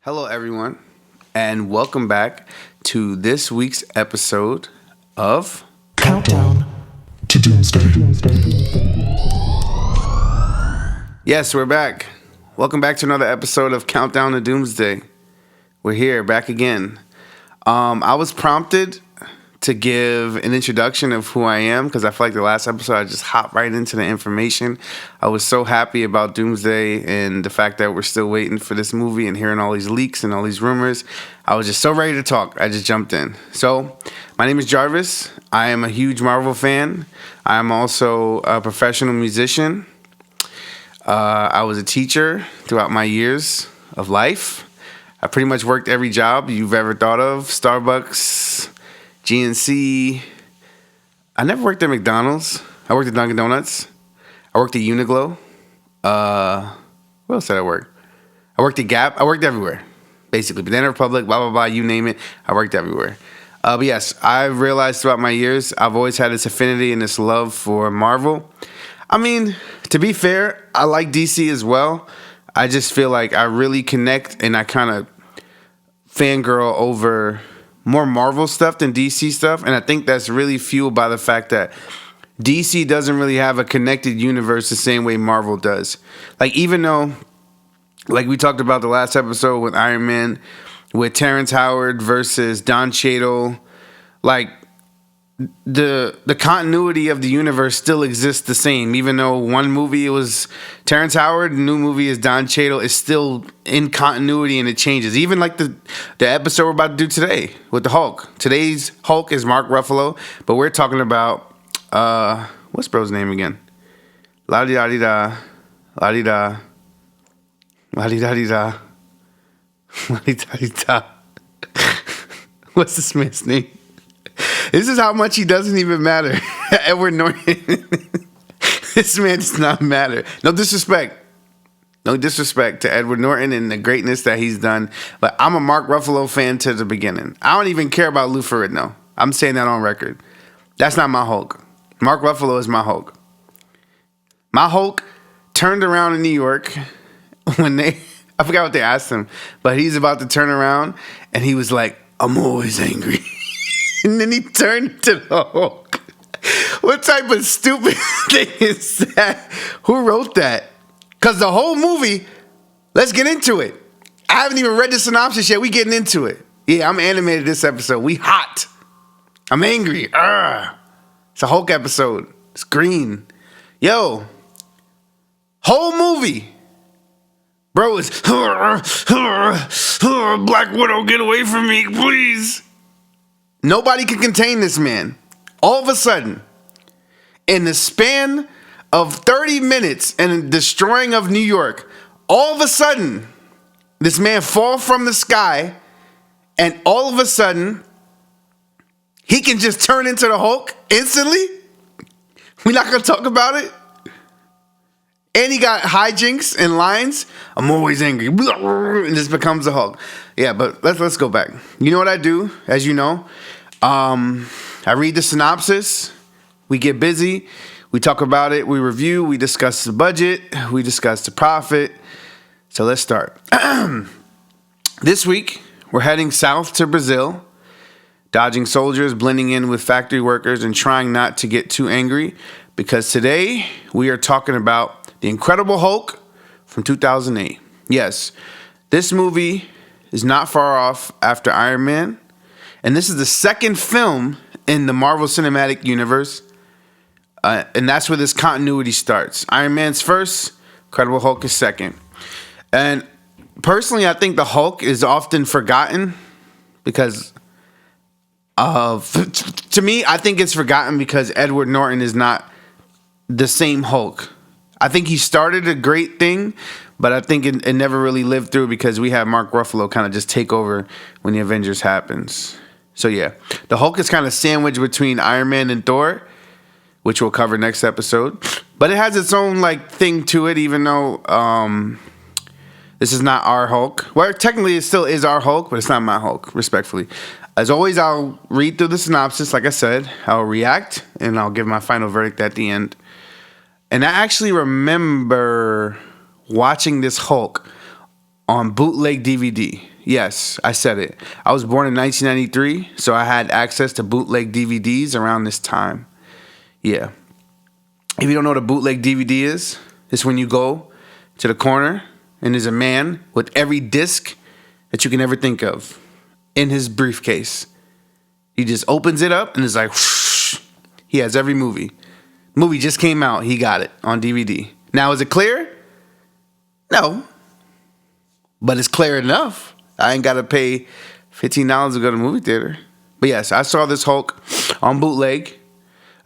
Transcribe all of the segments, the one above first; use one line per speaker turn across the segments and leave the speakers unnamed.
Hello, everyone, and welcome back to this week's episode of
Countdown to Doomsday.
Yes, we're back. Welcome back to another episode of Countdown to Doomsday. We're here, back again. I was prompted to give an introduction of who I am because I feel like the last episode I just hopped right into the information. I was so happy about Doomsday and the fact that we're still waiting for this movie and hearing all these leaks and all these rumors. I was just so ready to talk. I just jumped in. So, my name is Jarvis. I am a huge Marvel fan. I am also a professional musician. I was a teacher throughout my years of life. I pretty much worked every job you've ever thought of. Starbucks, GNC. I never worked at McDonald's. I worked at Dunkin' Donuts. I worked at Uniqlo. Where else did I work? I worked at Gap. I worked everywhere, basically. Banana Republic, blah, blah, blah, you name it. I worked everywhere. But yes, I've realized throughout my years, I've always had this affinity and this love for Marvel. I mean, to be fair, I like DC as well. I just feel like I really connect and I kind of fangirl over more Marvel stuff than DC stuff. And I think that's really fueled by the fact that DC doesn't really have a connected universe the same way Marvel does. Like, even though, like we talked about the last episode with Iron Man, with Terrence Howard versus Don Cheadle, like, the continuity of the universe still exists the same. Even though one movie it was Terrence Howard, the new movie is Don Cheadle, is still in continuity and it changes. Even like the episode we're about to do today with the Hulk. Today's Hulk is Mark Ruffalo, but we're talking about what's bro's name again? La-di-da-di-da. La-di-da. La-di-da-di-da. La-di-da-di-da. What's this man's name? This is how much he doesn't even matter. Edward Norton. This man does not matter. No disrespect. No disrespect to Edward Norton and the greatness that he's done. But I'm a Mark Ruffalo fan to the beginning. I don't even care about Lou Ferrigno. I'm saying that on record. That's not my Hulk. Mark Ruffalo is my Hulk. My Hulk turned around in New York when I forgot what they asked him, but he's about to turn around and he was like, "I'm always angry." And then he turned to the Hulk. What type of stupid thing is that? Who wrote that? Because the whole movie, let's get into it. I haven't even read the synopsis yet. We getting into it. Yeah, I'm animated this episode. We hot. I'm angry. It's a Hulk episode. It's green. Yo, whole movie. Bro is, Black Widow, get away from me, please. Nobody can contain this man. All of a sudden, in the span of 30 minutes and destroying of New York, all of a sudden, this man falls from the sky, and all of a sudden, he can just turn into the Hulk instantly? We're not going to talk about it? And he got hijinks and lines. I'm always angry. And this becomes the Hulk. Yeah, but let's go back. You know what I do, as you know? I read the synopsis. We get busy. We talk about it. We review. We discuss the budget. We discuss the profit. So let's start. This week, we're heading south to Brazil, dodging soldiers, blending in with factory workers, and trying not to get too angry, because today we are talking about The Incredible Hulk from 2008. Yes, this movie is not far off after Iron Man, and this is the second film in the Marvel Cinematic Universe, and that's where this continuity starts. Iron Man's first, Incredible Hulk is second. And personally, I think the Hulk is often forgotten because to me, I think it's forgotten because Edward Norton is not the same Hulk. I think he started a great thing, but I think it never really lived through because we have Mark Ruffalo kind of just take over when the Avengers happens. So yeah, the Hulk is kind of sandwiched between Iron Man and Thor, which we'll cover next episode. But it has its own like thing to it, even though this is not our Hulk. Well, technically it still is our Hulk, but it's not my Hulk, respectfully. As always, I'll read through the synopsis, like I said. I'll react, and I'll give my final verdict at the end. And I actually remember watching this Hulk on bootleg DVD. Yes, I said it. I was born in 1993, so I had access to bootleg DVDs around this time. Yeah. If you don't know what a bootleg DVD is, it's when you go to the corner and there's a man with every disc that you can ever think of in his briefcase. He just opens it up and it's like, whoosh, he has every movie. Movie just came out, he got it on DVD. Now, is it clear? No. But it's clear enough. I ain't got to pay $15 to go to the movie theater. But yes, I saw this Hulk on bootleg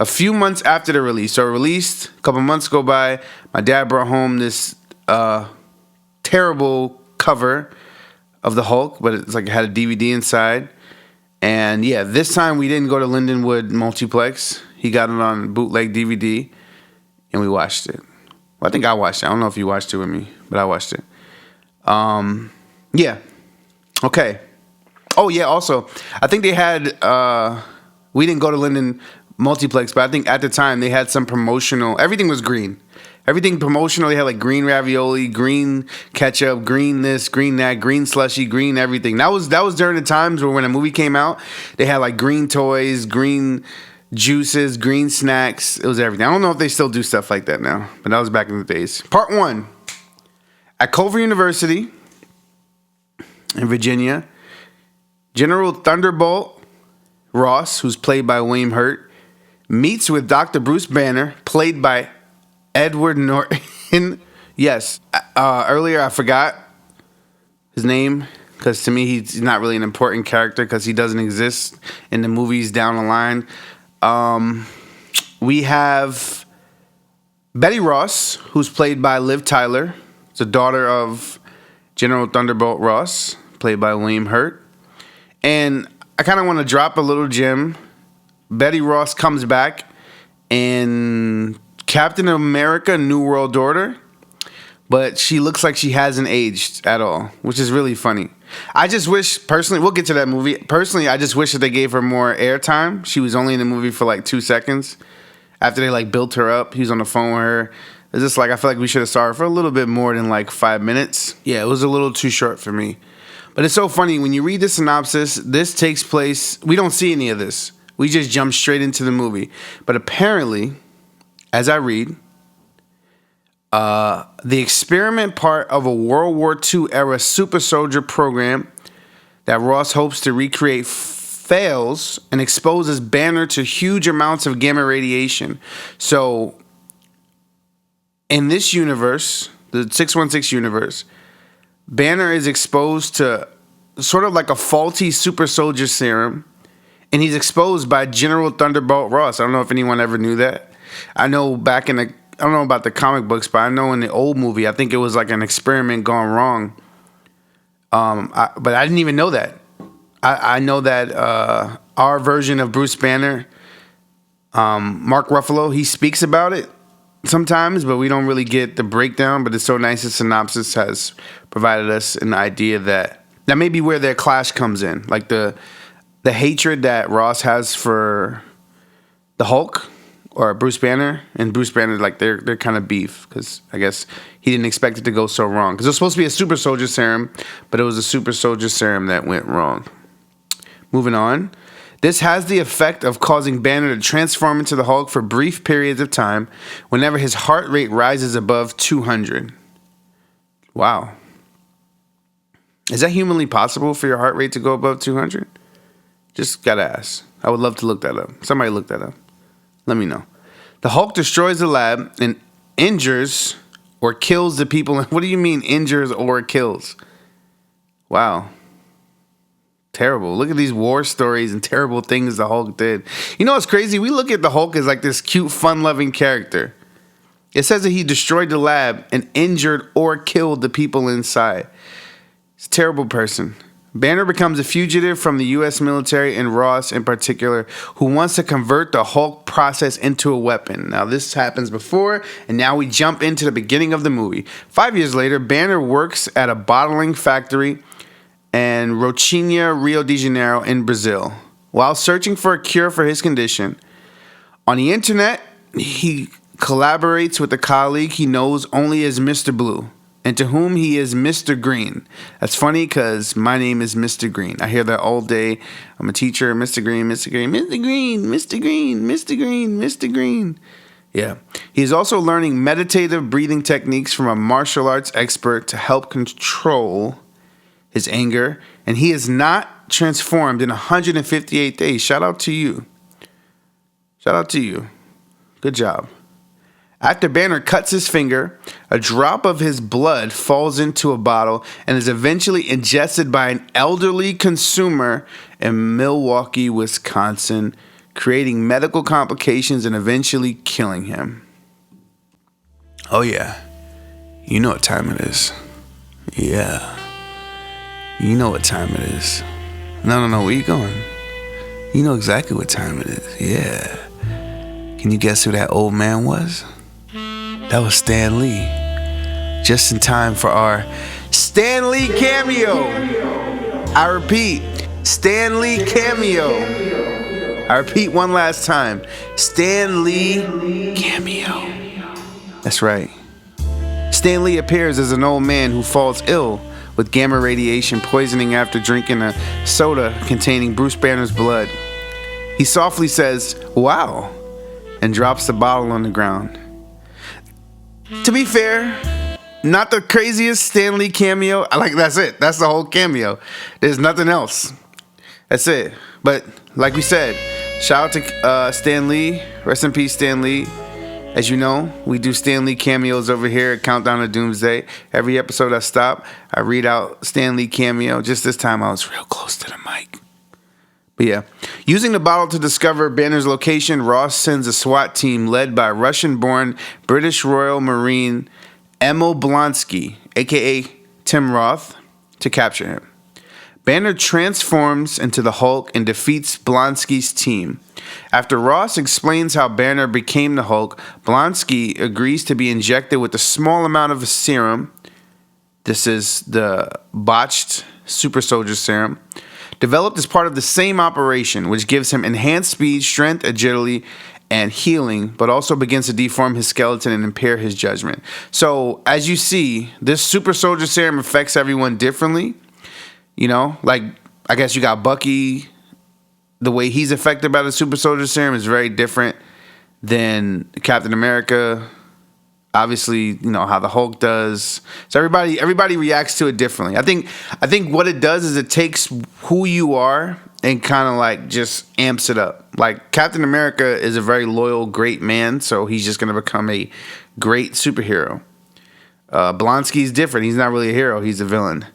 a few months after the release. So it released, a couple months go by. My dad brought home this terrible cover of the Hulk, but it's like it had a DVD inside. And yeah, this time we didn't go to Lindenwood Multiplex. He got it on bootleg DVD, and we watched it. Well, I think I watched it. I don't know if you watched it with me, but I watched it. Yeah. Okay. Oh, yeah, also, I think they had, we didn't go to Linden Multiplex, but I think at the time they had some promotional, everything was green. Everything promotional, they had like green ravioli, green ketchup, green this, green that, green slushy, green everything. That was during the times where when a movie came out, they had like green toys, green juices, green snacks. It was everything. I don't know if they still do stuff like that now, but that was back in the days. Part 1. At Culver University in Virginia, General Thunderbolt Ross, who's played by William Hurt, meets with Dr. Bruce Banner, played by Edward Norton. Yes, earlier I forgot his name because to me he's not really an important character because he doesn't exist in the movies down the line. We have Betty Ross, who's played by Liv Tyler. It's the daughter of General Thunderbolt Ross, played by William Hurt. And I kind of want to drop a little gem. Betty Ross comes back in Captain America New World Order, but she looks like she hasn't aged at all, which is really funny. I just wish, personally, we'll get to that movie. Personally, I just wish that they gave her more airtime. She was only in the movie for like 2 seconds. After they like built her up, he was on the phone with her. It's just like, I feel like we should have saw her for a little bit more than like 5 minutes. Yeah, it was a little too short for me. But it's so funny, when you read the synopsis, this takes place, we don't see any of this. We just jump straight into the movie. But apparently, as I read, the experiment part of a World War II era super soldier program that Ross hopes to recreate fails and exposes Banner to huge amounts of gamma radiation. So, in this universe, the 616 universe, Banner is exposed to sort of like a faulty super soldier serum, and he's exposed by General Thunderbolt Ross. I don't know if anyone ever knew that. I know back in the, I don't know about the comic books, but I know in the old movie, I think it was like an experiment gone wrong. But I didn't even know that. I know that our version of Bruce Banner, Mark Ruffalo, he speaks about it sometimes, but we don't really get the breakdown. But it's so nice the synopsis has provided us an idea that may be where their clash comes in. Like the hatred that Ross has for the Hulk or Bruce Banner, and Bruce Banner, like they're kind of beef because I guess he didn't expect it to go so wrong. Because it was supposed to be a super soldier serum, but it was a super soldier serum that went wrong. Moving on. This has the effect of causing Banner to transform into the Hulk for brief periods of time whenever his heart rate rises above 200. Wow. Is that humanly possible for your heart rate to go above 200? Just gotta ask. I would love to look that up. Somebody look that up. Let me know. The Hulk destroys the lab and injures or kills the people. What do you mean injures or kills? Wow. Terrible. Look at these war stories and terrible things the Hulk did. You know what's crazy? We look at the Hulk as like this cute, fun-loving character. It says that he destroyed the lab and injured or killed the people inside. He's a terrible person. Banner becomes a fugitive from the U.S. military, and Ross in particular, who wants to convert the Hulk process into a weapon. Now, this happens before, and now we jump into the beginning of the movie. 5 years later, Banner works at a bottling factory in Rocinha, Rio de Janeiro in Brazil. While searching for a cure for his condition, on the internet, he collaborates with a colleague he knows only as Mr. Blue. and to whom he is Mr. Green. That's funny because my name is Mr. Green. I hear that all day. I'm a teacher, Mr. Green, Mr. Green, Mr. Green, Mr. Green, Mr. Green, Mr. Green. Yeah. He's also learning meditative breathing techniques from a martial arts expert to help control his anger, and he is not transformed in 158 days. Shout out to you. Shout out to you. Good job. After Banner cuts his finger, a drop of his blood falls into a bottle and is eventually ingested by an elderly consumer in Milwaukee, Wisconsin, creating medical complications and eventually killing him. Oh yeah. You know what time it is. Yeah. You know what time it is. No, where you going? You know exactly what time it is. Yeah. Can you guess who that old man was? That was Stan Lee. Just in time for our Stan Lee cameo. I repeat, Stan Lee cameo. I repeat one last time. Stan Lee cameo. That's right. Stan Lee appears as an old man who falls ill with gamma radiation poisoning after drinking a soda containing Bruce Banner's blood. He softly says, "Wow," and drops the bottle on the ground. To be fair, not the craziest Stan Lee cameo. That's it. That's the whole cameo. There's nothing else. That's it. But like we said, shout out to Stan Lee. Rest in peace, Stan Lee. As you know, we do Stan Lee cameos over here at Countdown to Doomsday. Every episode I stop, I read out Stan Lee cameo. Just this time I was real close to the mic. But yeah, using the bottle to discover Banner's location, Ross sends a SWAT team led by Russian-born British Royal Marine Emil Blonsky, a.k.a. Tim Roth, to capture him. Banner transforms into the Hulk and defeats Blonsky's team. After Ross explains how Banner became the Hulk, Blonsky agrees to be injected with a small amount of a serum. This is the botched super soldier serum, developed as part of the same operation, which gives him enhanced speed, strength, agility, and healing, but also begins to deform his skeleton and impair his judgment. So, as you see, this super soldier serum affects everyone differently. You know, like, I guess you got Bucky. The way he's affected by the super soldier serum is very different than Captain America. Obviously, you know how the Hulk does. So everybody reacts to it differently. I think what it does is it takes who you are and kind of like just amps it up. Like Captain America is a very loyal, great man, so he's just gonna become a great superhero. Blonsky's different. He's not really a hero. He's a villain.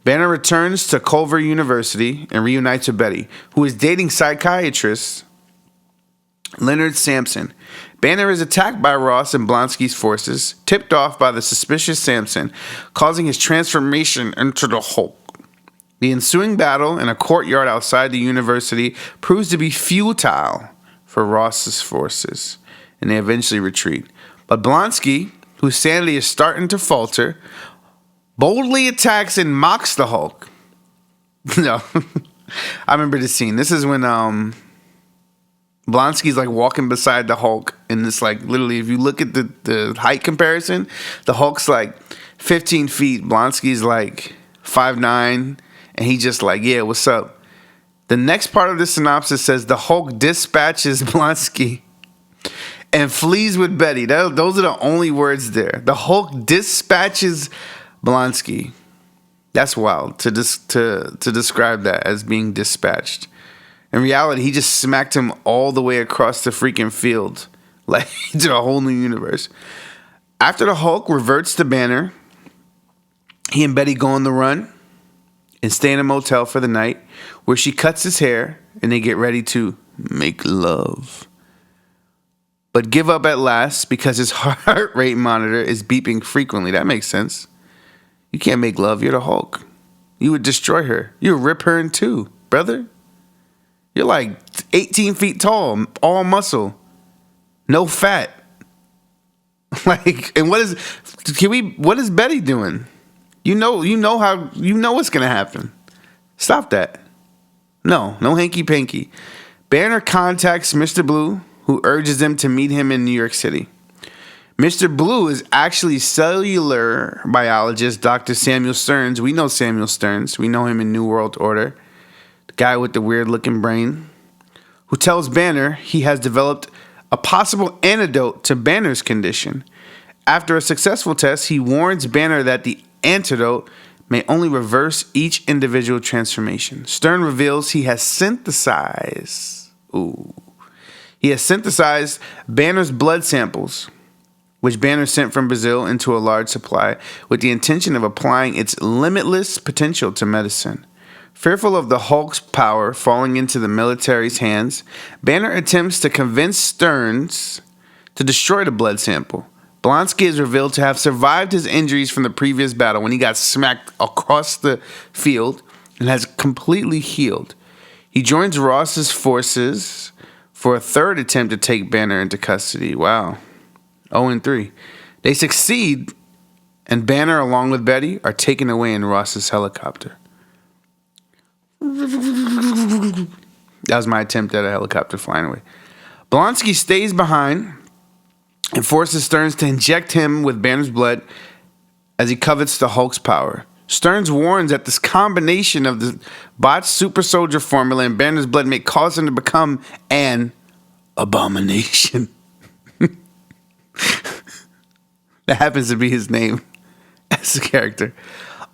Banner returns to Culver University and reunites with Betty, who is dating psychiatrist Leonard Sampson. Banner is attacked by Ross and Blonsky's forces, tipped off by the suspicious Sampson, causing his transformation into the Hulk. The ensuing battle in a courtyard outside the university proves to be futile for Ross's forces, and they eventually retreat. But Blonsky, whose sanity is starting to falter, boldly attacks and mocks the Hulk. No, I remember this scene. This is when Blonsky's like walking beside the Hulk, and it's like literally, if you look at the height comparison, the Hulk's like 15 feet. Blonsky's like 5'9", and he just like, yeah, what's up? The next part of the synopsis says the Hulk dispatches Blonsky and flees with Betty. Those are the only words there. The Hulk dispatches Blonsky. That's wild to describe that as being dispatched. In reality, he just smacked him all the way across the freaking field, like to a whole new universe. After the Hulk reverts to Banner, he and Betty go on the run and stay in a motel for the night, where she cuts his hair and they get ready to make love. But give up at last because his heart rate monitor is beeping frequently. That makes sense. You can't make love. You're the Hulk. You would destroy her. You would rip her in two, brother. You're like 18 feet tall, all muscle, no fat. Like, and what is Betty doing? You know what's gonna happen. Stop that. No hanky panky. Banner contacts Mr. Blue, who urges him to meet him in New York City. Mr. Blue is actually cellular biologist Dr. Samuel Stearns. We know Samuel Stearns. We know him in New World Order. The guy with the weird-looking brain, who tells Banner he has developed a possible antidote to Banner's condition. After a successful test, he warns Banner that the antidote may only reverse each individual transformation. Stern reveals he has synthesized Banner's blood samples, which Banner sent from Brazil into a large supply with the intention of applying its limitless potential to medicine. Fearful of the Hulk's power falling into the military's hands, Banner attempts to convince Stearns to destroy the blood sample. Blonsky is revealed to have survived his injuries from the previous battle when he got smacked across the field and has completely healed. He joins Ross's forces for a third attempt to take Banner into custody. Wow. 0-3. They succeed, and Banner, along with Betty, are taken away in Ross's helicopter. That was my attempt at a helicopter flying away. Blonsky stays behind and forces Stearns to inject him with Banner's blood as he covets the Hulk's power. Stearns warns that this combination of the botched super soldier formula and Banner's blood may cause him to become an abomination. That happens to be his name as a character.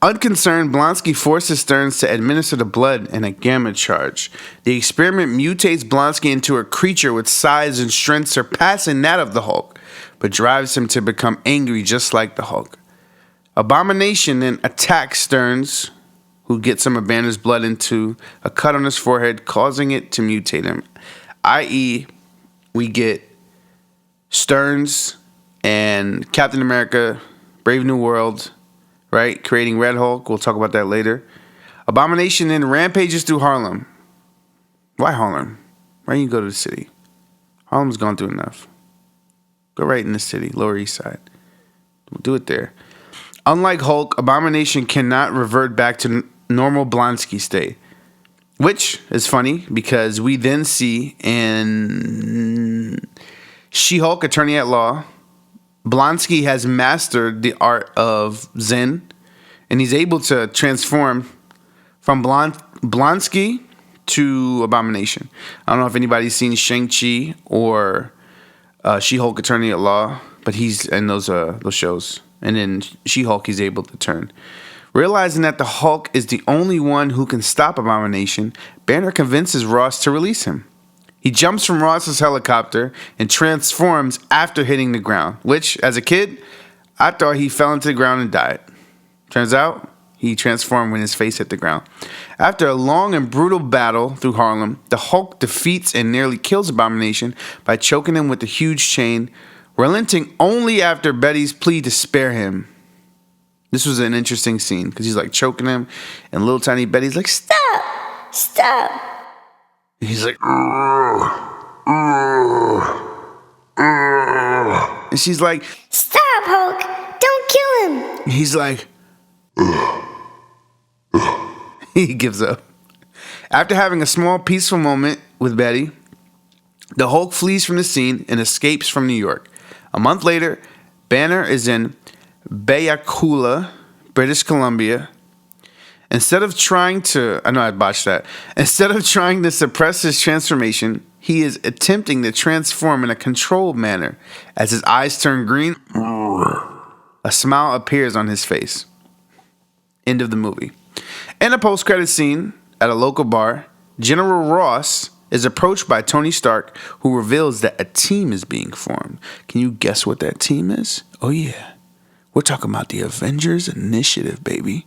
Unconcerned, Blonsky forces Stearns to administer the blood in a gamma charge. The experiment mutates Blonsky into a creature with size and strength surpassing that of the Hulk, but drives him to become angry just like the Hulk. Abomination then attacks Stearns, who gets some of Banner's blood into a cut on his forehead, causing it to mutate him. I.e., we get Stearns and Captain America, Brave New World, right? Creating Red Hulk. We'll talk about that later. Abomination then rampages through Harlem. Why Harlem? Why don't you go to the city? Harlem's gone through enough. Go right in the city, Lower East Side. We'll do it there. Unlike Hulk, Abomination cannot revert back to normal Blonsky state. Which is funny because we then see in She-Hulk, Attorney at Law, Blonsky has mastered the art of Zen, and he's able to transform from Blonsky to Abomination. I don't know if anybody's seen Shang-Chi or She-Hulk, Attorney at Law, but he's in those shows. And in She-Hulk, he's able to turn. Realizing that the Hulk is the only one who can stop Abomination, Banner convinces Ross to release him. He jumps from Ross's helicopter and transforms after hitting the ground, which, as a kid, I thought he fell into the ground and died. Turns out, he transformed when his face hit the ground. After a long and brutal battle through Harlem, the Hulk defeats and nearly kills Abomination by choking him with a huge chain, relenting only after Betty's plea to spare him. This was an interesting scene because he's like choking him, and little tiny Betty's like, "Stop! Stop!" And he's like, and she's like, "Stop, Hulk! Don't kill him!" And he's like, he gives up. After having a small peaceful moment with Betty, the Hulk flees from the scene and escapes from New York. A month later, Banner is in Bayakula, British Columbia. Instead of trying to suppress his transformation, he is attempting to transform in a controlled manner. As his eyes turn green, a smile appears on his face. End of the movie. In a post-credit scene at a local bar, General Ross is approached by Tony Stark, who reveals that a team is being formed. Can you guess what that team is? Oh yeah, we're talking about the Avengers Initiative, baby.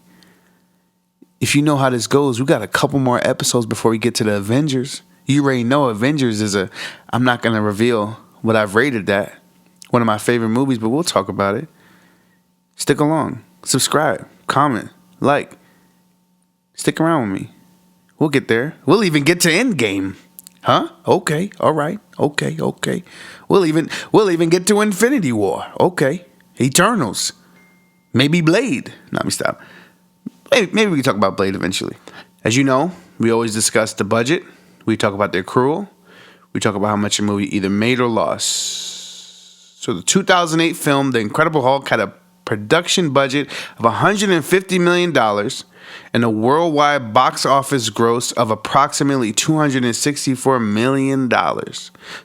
If you know how this goes, we got a couple more episodes before we get to the Avengers. You already know Avengers is I'm not going to reveal what I've rated that. One of my favorite movies, but we'll talk about it. Stick along. Subscribe. Comment. Like. Stick around with me. We'll get there. We'll even get to Endgame. Huh? Okay. All right. Okay. We'll even get to Infinity War. Okay. Eternals. Maybe Blade. Let me stop. Maybe we can talk about Blade eventually. As you know, we always discuss the budget. We talk about the accrual. We talk about how much a movie either made or lost. So the 2008 film, The Incredible Hulk, had a production budget of $150 million and a worldwide box office gross of approximately $264 million.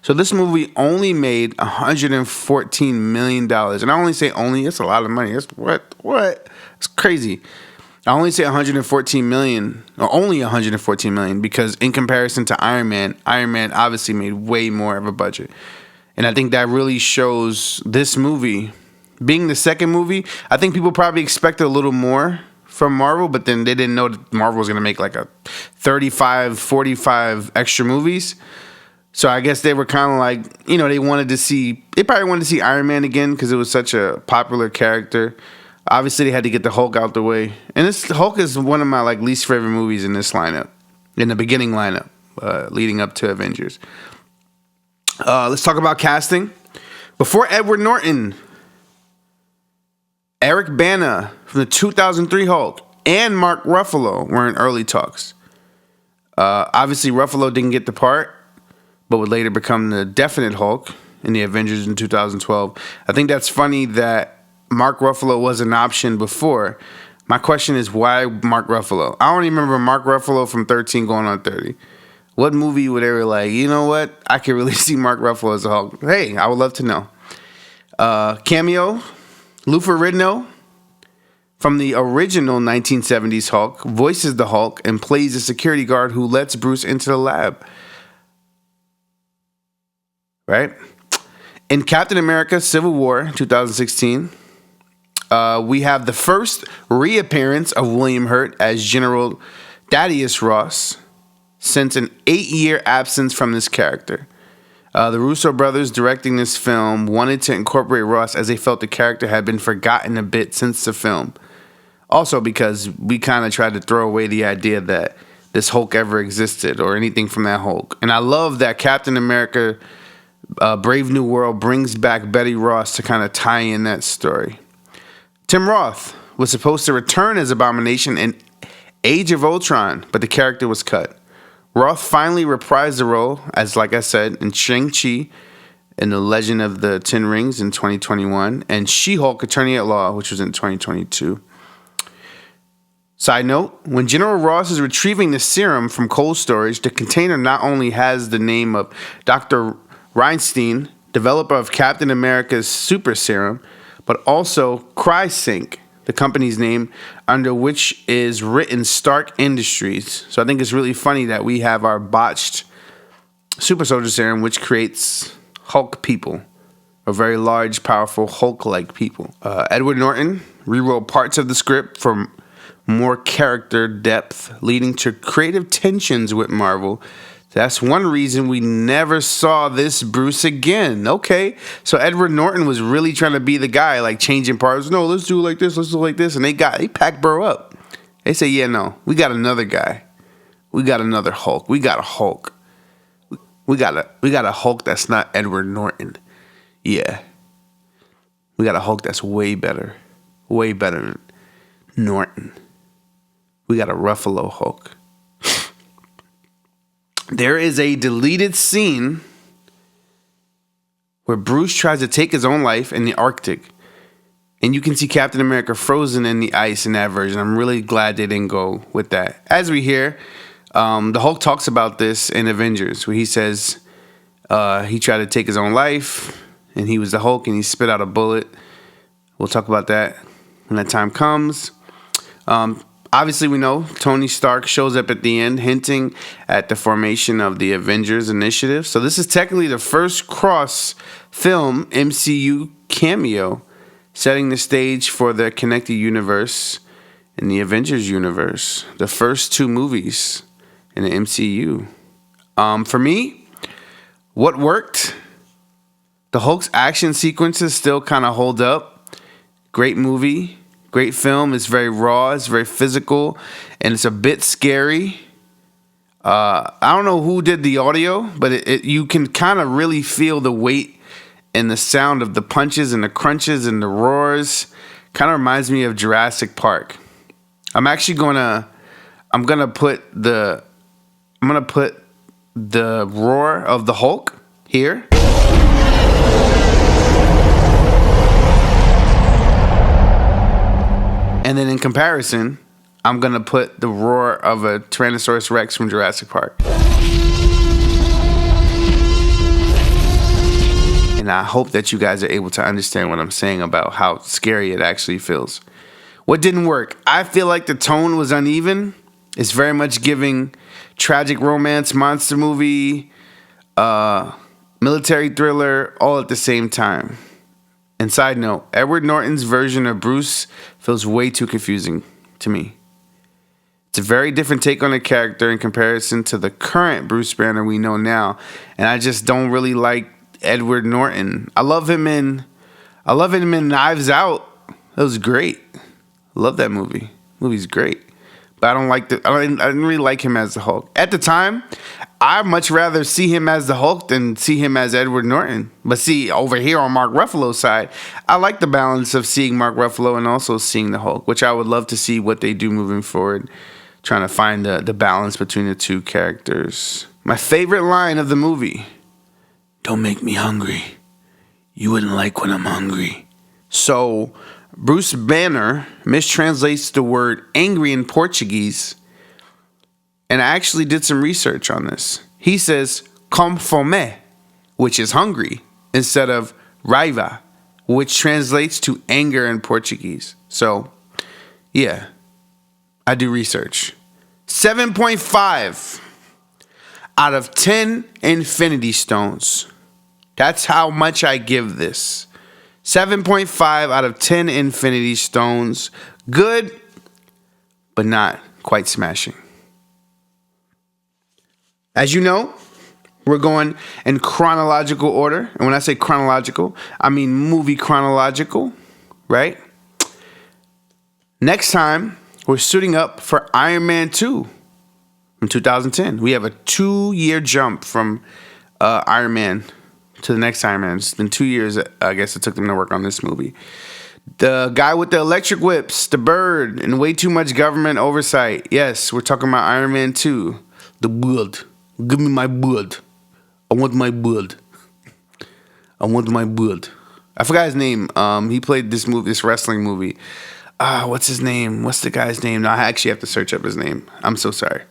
So this movie only made $114 million. And I only say only, it's a lot of money. It's what? It's crazy. I only say 114 million, or only 114 million, because in comparison to Iron Man obviously made way more of a budget. And I think that really shows this movie, being the second movie, I think people probably expected a little more from Marvel, but then they didn't know that Marvel was going to make like a 35, 45 extra movies. So I guess they were kind of like, they probably wanted to see Iron Man again because it was such a popular character. Obviously, they had to get the Hulk out the way. And this Hulk is one of my least favorite movies in this lineup, in the beginning lineup, leading up to Avengers. Let's talk about casting. Before Edward Norton, Eric Bana from the 2003 Hulk and Mark Ruffalo were in early talks. Obviously, Ruffalo didn't get the part, but would later become the definite Hulk in the Avengers in 2012. I think that's funny that Mark Ruffalo was an option before. My question is, why Mark Ruffalo? I don't even remember Mark Ruffalo from 13 going on 30. What movie would they were like, you know what? I could really see Mark Ruffalo as a Hulk. Hey, I would love to know. Cameo, Lou Ferrigno from the original 1970s Hulk voices the Hulk and plays a security guard who lets Bruce into the lab. Right? In Captain America Civil War 2016, we have the first reappearance of William Hurt as General Thaddeus Ross since an 8-year absence from this character. The Russo brothers directing this film wanted to incorporate Ross as they felt the character had been forgotten a bit since the film. Also because we kind of tried to throw away the idea that this Hulk ever existed or anything from that Hulk. And I love that Captain America Brave New World brings back Betty Ross to kind of tie in that story. Tim Roth was supposed to return as Abomination in Age of Ultron, but the character was cut. Roth finally reprised the role as, like I said, in Shang-Chi in The Legend of the Ten Rings in 2021, and She-Hulk Attorney at Law, which was in 2022. Side note, when General Ross is retrieving the serum from cold storage, the container not only has the name of Dr. Reinstein, developer of Captain America's super serum, but also Crysync, the company's name, under which is written Stark Industries. So I think it's really funny that we have our botched super soldier serum, which creates Hulk people, or very large, powerful Hulk-like people. Edward Norton rewrote parts of the script for more character depth, leading to creative tensions with Marvel. That's one reason we never saw this Bruce again. Okay, so Edward Norton was really trying to be the guy, like changing parts. No, let's do it like this, let's do it like this. And they packed Burrow up. They say, yeah, no, we got another guy. We got another Hulk. We got a Hulk. We got a Hulk that's not Edward Norton. Yeah. We got a Hulk that's way better than Norton. We got a Ruffalo Hulk. There is a deleted scene where Bruce tries to take his own life in the Arctic. And you can see Captain America frozen in the ice in that version. I'm really glad they didn't go with that. As we hear, the Hulk talks about this in Avengers, where he says he tried to take his own life, and he was the Hulk, and he spit out a bullet. We'll talk about that when that time comes. Obviously, we know Tony Stark shows up at the end, hinting at the formation of the Avengers Initiative. So this is technically the first cross-film MCU cameo, setting the stage for the connected universe in the Avengers universe. The first two movies in the MCU. For me, what worked? The Hulk's action sequences still kind of hold up. Great movie. Great film. It's very raw. It's very physical. And it's a bit scary. I don't know who did the audio, but you can kind of really feel the weight and the sound of the punches and the crunches and the roars. Kind of reminds me of Jurassic Park. I'm gonna put the roar of the Hulk here. And then in comparison, I'm going to put the roar of a Tyrannosaurus Rex from Jurassic Park. And I hope that you guys are able to understand what I'm saying about how scary it actually feels. What didn't work? I feel like the tone was uneven. It's very much giving tragic romance, monster movie, military thriller, all at the same time. And side note, Edward Norton's version of Bruce feels way too confusing to me. It's a very different take on the character in comparison to the current Bruce Banner we know now. And I just don't really like Edward Norton. I love him in Knives Out. That was great. I love that movie. Movie's great. But I didn't really like him as the Hulk. At the time, I'd much rather see him as the Hulk than see him as Edward Norton. But see, over here on Mark Ruffalo's side, I like the balance of seeing Mark Ruffalo and also seeing the Hulk, which I would love to see what they do moving forward, trying to find the balance between the two characters. My favorite line of the movie, "Don't make me hungry. You wouldn't like when I'm hungry." So, Bruce Banner mistranslates the word angry in Portuguese, and I actually did some research on this. He says com fome, which is hungry, instead of raiva, which translates to anger in Portuguese. So, yeah, I do research. 7.5 out of 10 Infinity Stones. That's how much I give this. 7.5 out of 10 Infinity Stones. Good, but not quite smashing. As you know, we're going in chronological order. And when I say chronological, I mean movie chronological, right? Next time, we're suiting up for Iron Man 2 from 2010. We have a 2-year jump from Iron Man to the next Iron Man. It's been 2 years, I guess it took them to work on this movie. The guy with the electric whips, the bird, and way too much government oversight. Yes, we're talking about Iron Man 2. The blood. Give me my blood. I want my blood. I want my blood. I forgot his name. He played this wrestling movie. What's his name? What's the guy's name? No, I actually have to search up his name. I'm so sorry.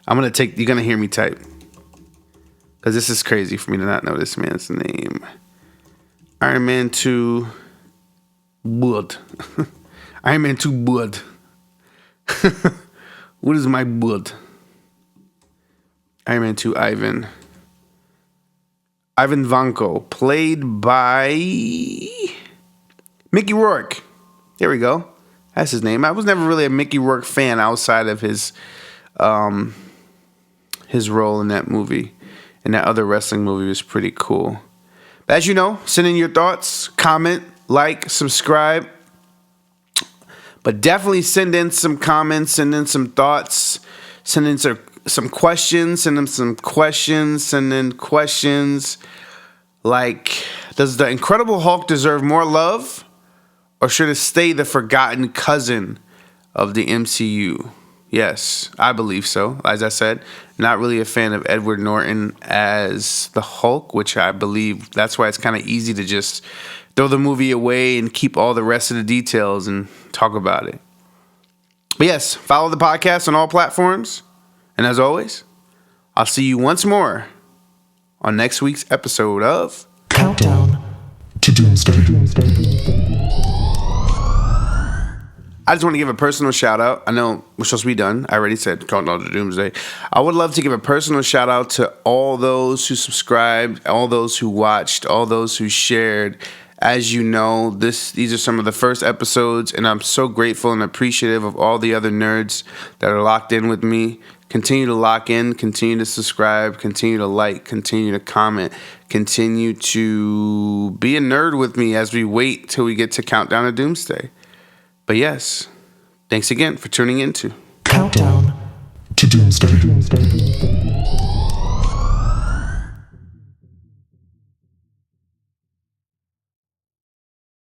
You're gonna hear me type. Because this is crazy for me to not know this man's name. Iron Man 2 blood. Iron Man 2 blood. What is my blood? Iron Man 2 Ivan Vanko, played by Mickey Rourke. There we go. That's his name. I was never really a Mickey Rourke fan outside of his role in that movie. And that other wrestling movie was pretty cool. But as you know, send in your thoughts, comment, like, subscribe. But definitely send in some comments, send in some thoughts, send in some questions, send in some questions, send in questions like, does the Incredible Hulk deserve more love? Or should it stay the forgotten cousin of the MCU? Yes, I believe so. As I said, not really a fan of Edward Norton as the Hulk, which I believe that's why it's kind of easy to just throw the movie away and keep all the rest of the details and talk about it. But yes, follow the podcast on all platforms. And as always, I'll see you once more on next week's episode of
Countdown to Doomsday.
I just want to give a personal shout out. I know we're supposed to be done. I already said Countdown to Doomsday. I would love to give a personal shout out to all those who subscribed, all those who watched, all those who shared. As you know, these are some of the first episodes, and I'm so grateful and appreciative of all the other nerds that are locked in with me. Continue to lock in, continue to subscribe, continue to like, continue to comment, continue to be a nerd with me as we wait till we get to Countdown to Doomsday. But yes, thanks again for tuning in to
Countdown to Doomsday.